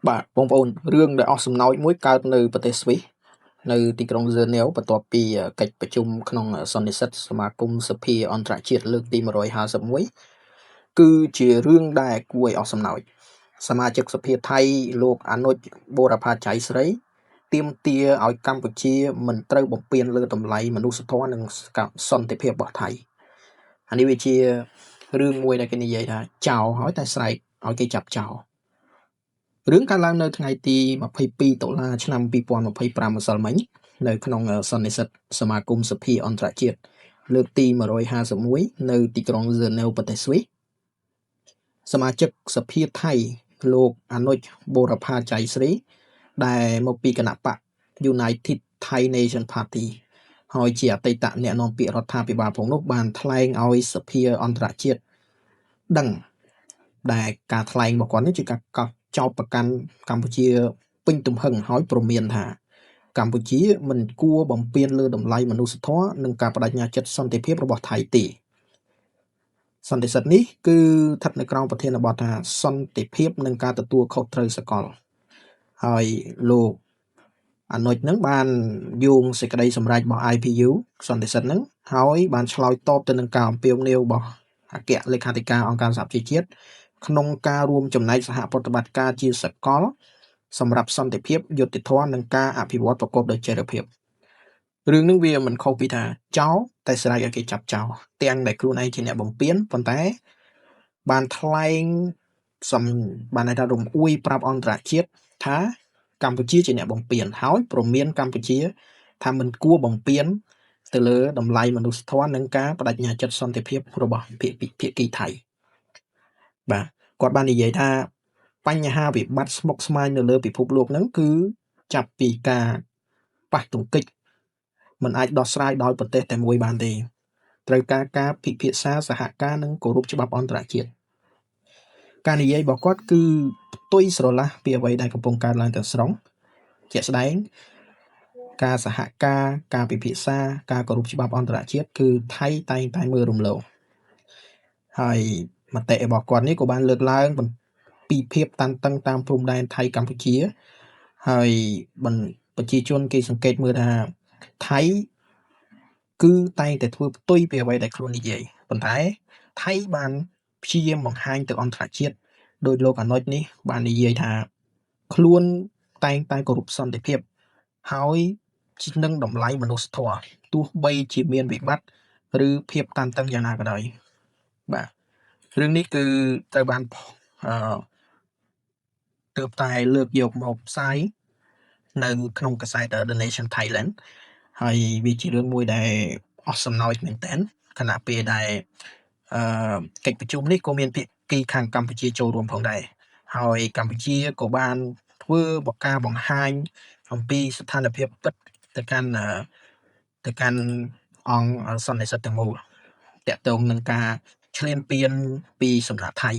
បាទបងប្អូនរឿងដែលអស់សំណោចមួយកើតនៅប្រទេសស្វីសនៅទីក្រុងហ្សឺណែវបន្ទាប់ពីកិច្ចប្រជុំក្នុងសន្និសីទសមាគមសភាអន្តរជាតិលើកទី151គឺជារឿងដែលគួរឲ្យអស់សំណោចសមាជិកសភាថៃលោកអនុជបូរផាចៃស្រីទាមទារឲ្យកម្ពុជាមិនត្រូវបំពានលើតម្លៃមនុស្សធម៌និងសន្តិភាពរបស់ថៃអានេះវាជារឿងមួយដែលគេនិយាយថាចោលហើយតែស្រែកឲ្យគេចាប់ចោលរឿងកើតឡើងនៅថ្ងៃទី22តុលាឆ្នាំ2025ម្សិលមិញនៅក្នុងសន្និសីទសមាគមសភាអន្តរជាតិលើកទី151នៅទីក្រុងហ្សឺណែវប្រទេសស្វីសសមាជិកសភាថៃលោកអនុជបូរផាចៃស្រីដែលមកពីគណៈបក United Thai Nation Party ហើយជាអតីតអ្នកនាំពាក្យរដ្ឋាភិបាលផងនោះបានថ្លែងឲ្យសភាអន្តរជាតិដឹងដែលការថ្លែងរបស់គាត់នេះជាការកោះចោទប្រកាន់កម្ពុជាពេញទំហឹងហើយព្រមានថាកម្ពុជាមិនគួរបំពានលើតម្លៃមនុស្សធម៌និងការបដិញ្ញាចិត្តសន្តិភាពរបស់ថៃទេសន្តិសិទ្ធនេះគឺស្ថិតនៅក្រោមប្រធានបទថាសន្តិភាពនិងការទទួលខុសត្រូវសកលហើយលោកអនុជនឹងបានយោងសេចក្តីសម្រេចរបស់ IPU សន្តិសិទ្ធនឹងហើយបានឆ្លើយតបទៅនឹងការអំពាវនាវរបស់អគ្គលេខាធិការអង្គការសហប្រជាជាតិក្នុងការរួមចំណែកសហប្រតិបត្តិការជាសកលសម្រាប់សន្តិភាពយុត្តិធម៌និងការអភិវឌ្ឍប្រកបដោយចីរភាពរឿងនឹងវាមិនខុសពីថាចោលតែស្រែកឲ្យគេចាប់ចោលទាំងដែលខ្លួនឯងជាអ្នកបំពេញប៉ុន្តែបានថ្លែងបានន័យថារំអួយប្រាប់អន្តរជាតិថាកម្ពុជាជាអ្នកបំពេញហើយព្រមានកម្ពុជាថាមិនគួរបំពេញទៅលើតម្លៃមនុស្សធម៌និងការបដិញ្ញាចិត្តសន្តិភាពរបស់ភាគីថៃបាទគាត់បាននិយាយថាបញ្ហាវិបត្តិស្មុគស្មាញនៅលើពិភពលោកហ្នឹងគឺចាប់ពីការប៉ះទង្គិចមិនអាចដោះស្រាយដោយប្រទេសតែមួយបានទេត្រូវការពិភាក្សាសហការនិងគោរពច្បាប់អន្តរជាតិការនិយាយរបស់គាត់គឺផ្ទុយស្រឡះពីអ្វីដែលកំពុងកើតឡើងទាំងស្រុងជាក់ស្ដែងការសហការពិភាក្សាការគោរពច្បាប់អន្តរជាតិគឺថៃតែងតែមើលរំលងហើយមតិរបស់គាត់នេះក៏បានលើកឡើងពីភាពតានតឹងតាមព្រំដែនថៃកម្ពុជាហើយប្រជាជនគេសង្កេតមើលថាថៃគឺតែងតែធ្វើផ្ទុយពីអ្វីដែលខ្លួននិយាយប៉ុន្តែថៃបានព្យាយាមបង្ហាញទៅអន្តរជាតិដោយលោកអនុជនេះបាននិយាយថាខ្លួនតែងតែគោរពសន្តិភាពហើយនឹងតម្លៃមនុស្សធម៌ទោះបីជាមានវិបត្តិឬភាពតានតឹងយ៉ាងណាក៏ដោយបាទរឿងនេះគឺត្រូវបានទើបតែលើកយកមកផ្សាយនៅក្នុងកាសែត The Nation Thailand ហើយវាជារឿងមួយដែលអស់សំណោចមែនតើខណៈពេលដែលកិច្ចប្រជុំនេះក៏មានភាគីខាងកម្ពុជាចូលរួមផងដែរហើយកម្ពុជាក៏បានធ្វើការបង្ហាញអំពីស្ថានភាពពិតទៅកាន់អង្គសន្និសីទទាំងមូលតាក់ទងនឹងការឈ្លានពានពីសំណាក់ថៃ